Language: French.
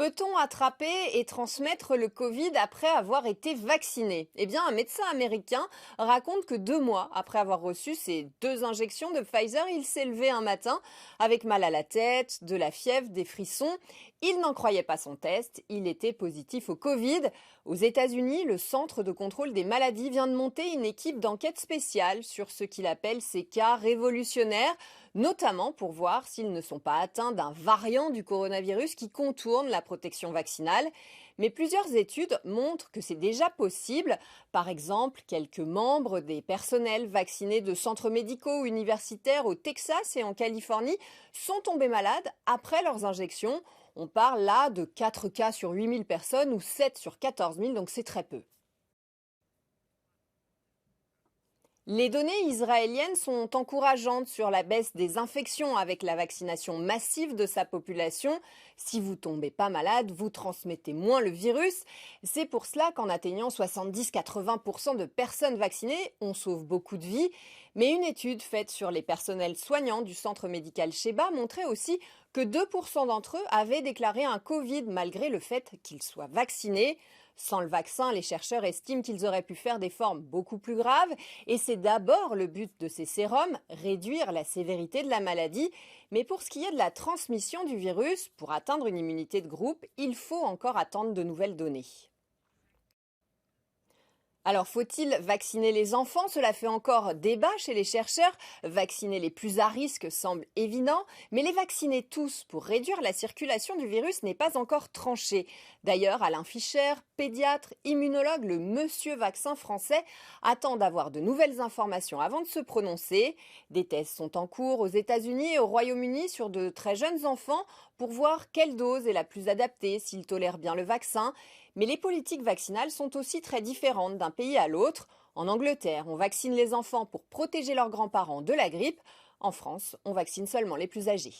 Peut-on attraper et transmettre le Covid après avoir été vacciné? Eh bien, un médecin américain raconte que 2 mois après avoir reçu ses 2 injections de Pfizer, il s'est levé un matin avec mal à la tête, de la fièvre, des frissons. Il n'en croyait pas son test, il était positif au Covid. Aux États-Unis, le Centre de contrôle des maladies vient de monter une équipe d'enquête spéciale sur ce qu'il appelle ces cas révolutionnaires, notamment pour voir s'ils ne sont pas atteints d'un variant du coronavirus qui contourne la protection vaccinale. Mais plusieurs études montrent que c'est déjà possible. Par exemple, quelques membres des personnels vaccinés de centres médicaux ou universitaires au Texas et en Californie sont tombés malades après leurs injections. On parle là de 4 cas sur 8000 personnes ou 7 sur 14 000, donc c'est très peu. Les données israéliennes sont encourageantes sur la baisse des infections avec la vaccination massive de sa population. Si vous tombez pas malade, vous transmettez moins le virus. C'est pour cela qu'en atteignant 70-80% de personnes vaccinées, on sauve beaucoup de vies. Mais une étude faite sur les personnels soignants du centre médical Sheba montrait aussi que 2% d'entre eux avaient déclaré un Covid malgré le fait qu'ils soient vaccinés. Sans le vaccin, les chercheurs estiment qu'ils auraient pu faire des formes beaucoup plus graves. Et c'est d'abord le but de ces sérums, réduire la sévérité de la maladie. Mais pour ce qui est de la transmission du virus, pour atteindre une immunité de groupe, il faut encore attendre de nouvelles données. Alors, faut-il vacciner les enfants? Cela fait encore débat chez les chercheurs. Vacciner les plus à risque semble évident, mais les vacciner tous pour réduire la circulation du virus n'est pas encore tranché. D'ailleurs, Alain Fischer, pédiatre, immunologue, le monsieur vaccin français, attend d'avoir de nouvelles informations avant de se prononcer. Des tests sont en cours aux États-Unis et au Royaume-Uni sur de très jeunes enfants pour voir quelle dose est la plus adaptée, s'ils tolèrent bien le vaccin. Mais les politiques vaccinales sont aussi très différentes d'un pays à l'autre. En Angleterre, on vaccine les enfants pour protéger leurs grands-parents de la grippe. En France, on vaccine seulement les plus âgés.